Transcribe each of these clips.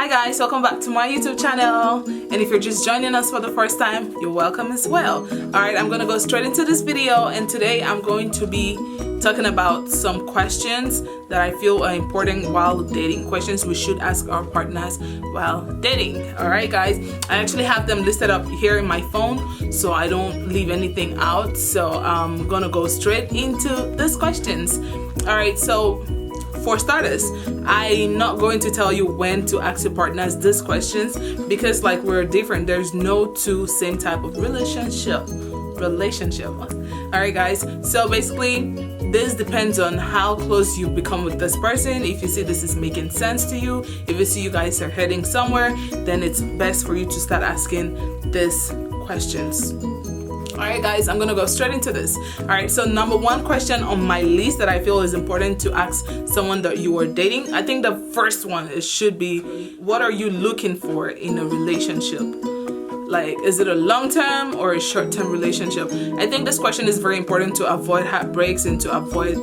Hi guys, welcome back to my YouTube channel, and if you're just joining us for the first time, you're welcome as well. Alright, I'm gonna go straight into this video, and today I'm going to be talking about some questions that I feel are important while dating, questions we should ask our partners while dating. Alright guys, I actually have them listed up here in my phone so I don't leave anything out, so I'm gonna go straight into these questions. Alright, so for starters, I'm not going to tell you when to ask your partners these questions because like we're different. There's no two same type of relationship. Alright guys, so basically this depends on how close you become with this person. If you see this is making sense to you, if you see you guys are heading somewhere, then it's best for you to start asking these questions. Alright guys, I'm gonna go straight into this. Alright, so number one question on my list that I feel is important to ask someone that you are dating, I think the first one should be, what are you looking for in a relationship? Like, is it a long-term or a short-term relationship? I think this question is very important to avoid heartbreaks and to avoid,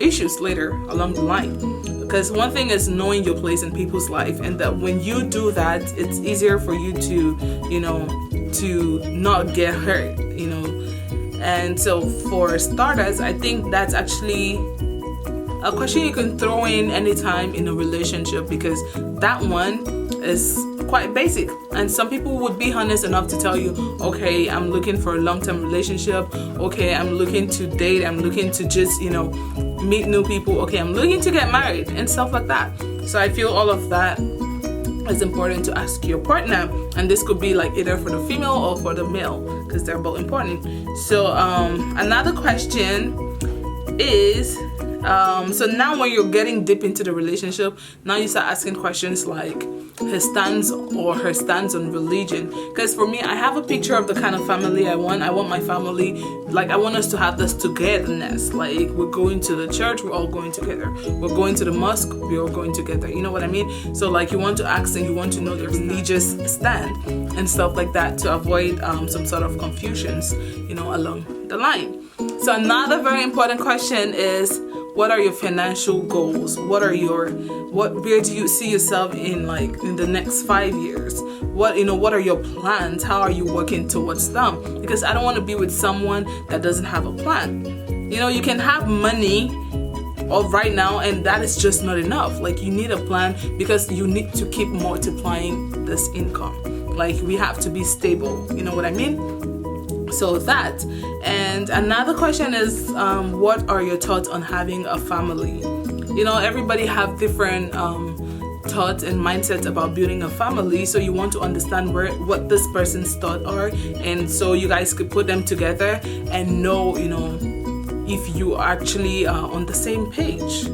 issues later along the line. Because one thing is knowing your place in people's life, and that when you do that, it's easier for you to, to not get hurt, And so for starters, I think that's actually a question you can throw in anytime in a relationship, because that one is quite basic, and some people would be honest enough to tell you, okay, I'm looking for a long-term relationship, okay, I'm looking to date, I'm looking to just meet new people, okay, I'm looking to get married and stuff like that. So I feel all of that is important to ask your partner, and this could be like either for the female or for the male, because they're both important. So another question is, so now when you're getting deep into the relationship, now you start asking questions like his stance or her stance on religion. Because for me, I have a picture of the kind of family I want. I want my family, like I want us to have this togetherness. Like we're going to the church, we're all going together. We're going to the mosque, we're all going together. You know what I mean? So like you want to ask and you want to know their religious stand and stuff like that to avoid some sort of confusions, along the line. So another very important question is, what are your financial goals? Where do you see yourself in the next 5 years? What are your plans? How are you working towards them? Because I don't want to be with someone that doesn't have a plan. You can have money right now, and that is just not enough. Like you need a plan, because you need to keep multiplying this income. Like we have to be stable. You know what I mean? So that. And another question is, what are your thoughts on having a family? Everybody have different thoughts and mindsets about building a family, so you want to understand what this person's thoughts are, and so you guys could put them together and know if you are actually on the same page.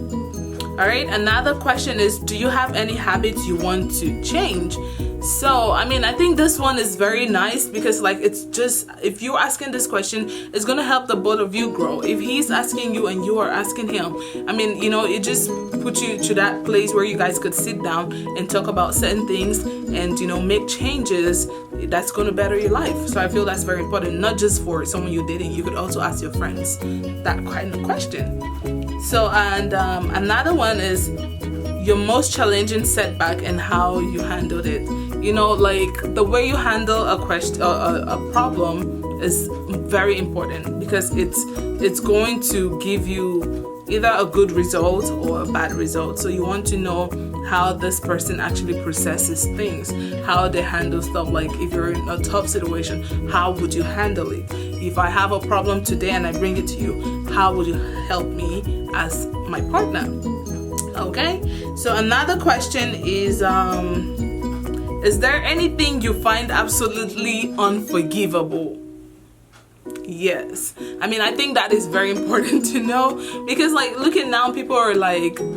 Alright, another question is, do you have any habits you want to change? So, I think this one is very nice, because it's just, if you're asking this question, it's going to help the both of you grow. If he's asking you and you are asking him, it just puts you to that place where you guys could sit down and talk about certain things and, make changes that's going to better your life. So I feel that's very important, not just for someone you're dating. You could also ask your friends that kind of question. So, and another one is your most challenging setback and how you handled it. The way you handle a problem is very important, because it's going to give you either a good result or a bad result. So you want to know how this person actually processes things, how they handle stuff. Like if you're in a tough situation, how would you handle it? If I have a problem today and I bring it to you, how would you help me as my partner? Okay, so another question is there anything you find absolutely unforgivable? Yes. I think that is very important to know, because looking now, people are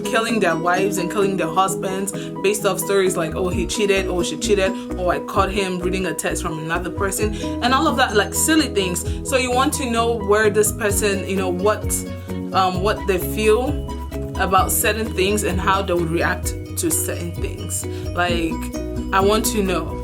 killing their wives and killing their husbands based off stories like, oh, he cheated, oh, she cheated, oh, I caught him reading a text from another person, and all of that, silly things. So you want to know where this person, what they feel about certain things and how they would react to certain things. I want to know,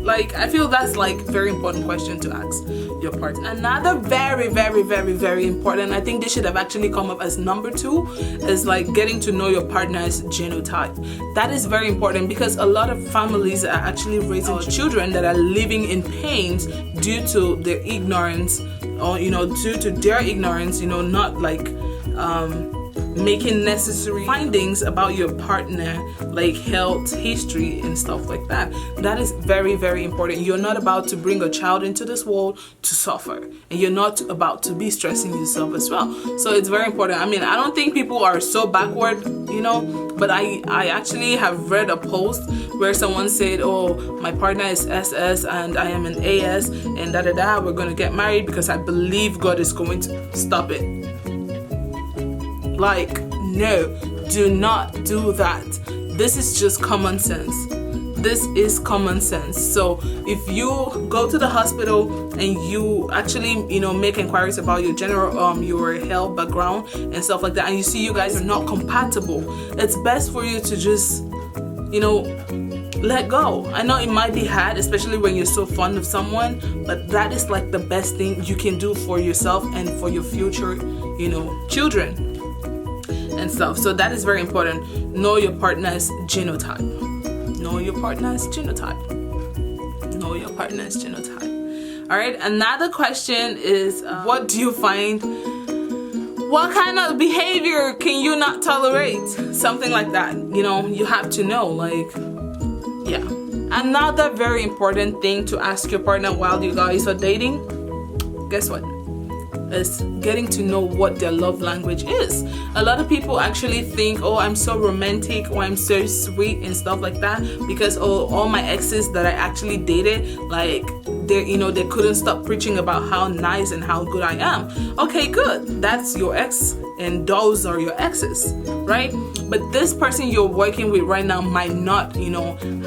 I feel that's very important question to ask. your partner. Another very, very, very, very important, I think this should have actually come up as number 2, is like getting to know your partner's genotype. That is very important because a lot of families are actually raising children that are living in pains due to their ignorance, or due to their ignorance, not like making necessary findings about your partner, like health history and stuff like that. That is very, very important. You're not about to bring a child into this world to suffer, and you're not about to be stressing yourself as well. So it's very important. I mean, I don't think people are so backward, but I actually have read a post where someone said, oh, my partner is SS and I am an AS, and we're going to get married because I believe God is going to stop it. Like, no, do not do that. This is just common sense. This is common sense. So if you go to the hospital and you actually, make inquiries about your general, your health background and stuff like that, and you see you guys are not compatible, it's best for you to just, let go. I know it might be hard, especially when you're so fond of someone, but that is like the best thing you can do for yourself and for your future, children and stuff. So that is very important. Know your partner's genotype. Know your partner's genotype. Know your partner's genotype. All right. Another question is, what do you find? What kind of behavior can you not tolerate? Something like that. You have to know. Like, yeah. Another very important thing to ask your partner while you guys are dating. Guess what? Is getting to know what their love language is. A lot of people actually think, oh, I'm so romantic, or I'm so sweet and stuff like that, because all my exes that I actually dated, like they couldn't stop preaching about how nice and how good I am. Okay, good. That's your ex, and those are your exes, right? But this person you're working with right now might not,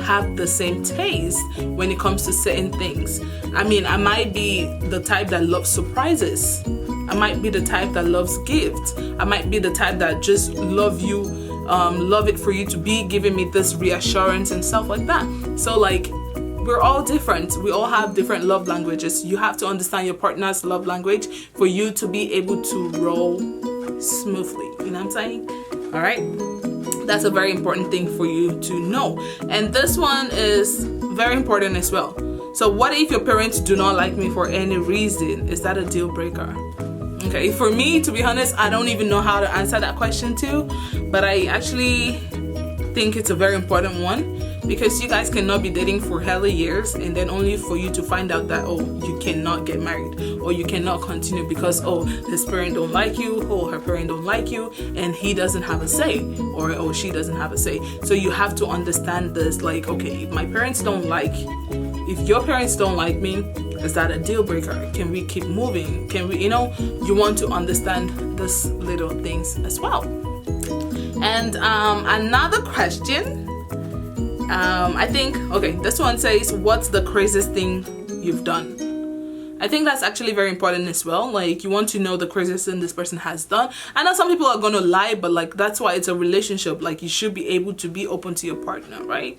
have the same taste when it comes to certain things. I mean, I might be the type that loves surprises. I might be the type that loves gifts. I might be the type that just love it for you to be giving me this reassurance and stuff like that. So like, we're all different. We all have different love languages. You have to understand your partner's love language for you to be able to roll smoothly. You know what I'm saying? All right. That's a very important thing for you to know. And this one is very important as well. So what if your parents do not like me for any reason? Is that a deal breaker? Okay, for me, to be honest, I don't even know how to answer that question too, but I actually think it's a very important one, because you guys cannot be dating for hella years and then only for you to find out that, oh, you cannot get married, or you cannot continue because, oh, his parent don't like you, or her parent don't like you, and he doesn't have a say, or oh, she doesn't have a say. So you have to understand this, like, okay, if my parents don't like, if your parents don't like me, is that a deal breaker? Can we keep moving? Can we, you want to understand these little things as well. And another question, I think, okay, this one says, what's the craziest thing you've done? I think that's actually very important as well. Like, you want to know the craziest thing this person has done. I know some people are going to lie, but like, that's why it's a relationship. Like, you should be able to be open to your partner, right?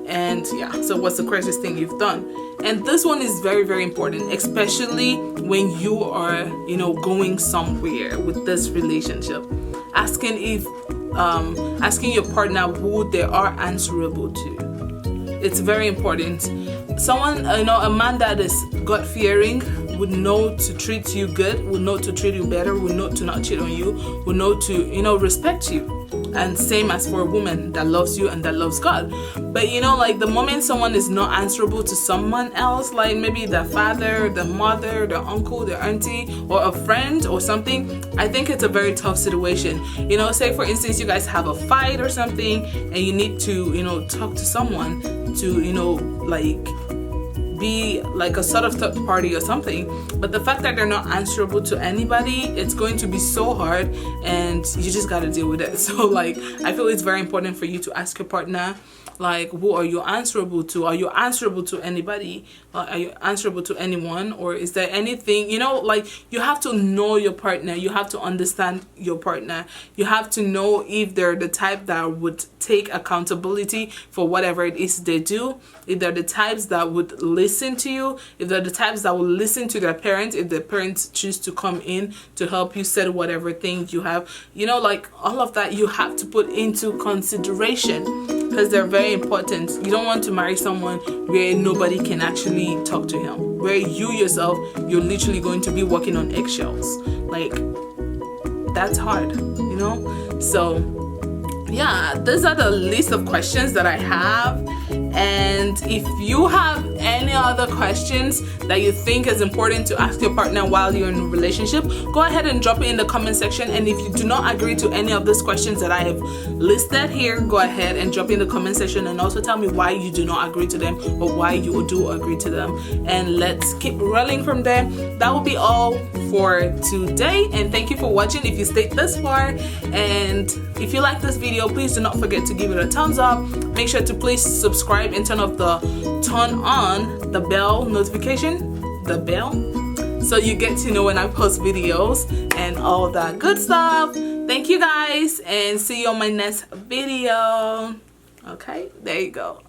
And yeah, so what's the craziest thing you've done? And this one is very, very important, especially when you are, going somewhere with this relationship. Asking your partner who they are answerable to. It's very important. Someone, a man that is God-fearing would know to treat you good, would know to treat you better, would know to not cheat on you, would know to, respect you. And same as for a woman that loves you and that loves God. But like, the moment someone is not answerable to someone else, like maybe the father, the mother, the uncle, the auntie, or a friend or something, I think it's a very tough situation. Say for instance, you guys have a fight or something, and you need to, talk to someone to, like, be like a sort of third party or something, but the fact that they're not answerable to anybody, it's going to be so hard, and you just got to deal with it. So like, I feel it's very important for you to ask your partner, like, who are you answerable to? Are you answerable to anybody? Are you answerable to anyone? Or is there anything, like, you have to know your partner. You have to understand your partner. You have to know if they're the type that would take accountability for whatever it is they do. If they're the types that would listen listen to you, if they're the types that will listen to their parents, if the parents choose to come in to help you set whatever things you have, you know, like all of that you have to put into consideration, because they're very important. You don't want to marry someone where nobody can actually talk to him, where you yourself, you're literally going to be walking on eggshells. Like, that's hard, you know? So yeah, these are the list of questions that I have. And if you have any other questions that you think is important to ask your partner while you're in a relationship, go ahead and drop it in the comment section. And if you do not agree to any of these questions that I have listed here, go ahead and drop in the comment section and also tell me why you do not agree to them or why you do agree to them, and let's keep rolling from there. That will be all for today, and thank you for watching if you stayed this far. And if you like this video, please do not forget to give it a thumbs up. Make sure to please subscribe and turn on the bell notification, so you get to know when I post videos and all that good stuff. Thank you guys, and see you on my next video. Okay, there you go.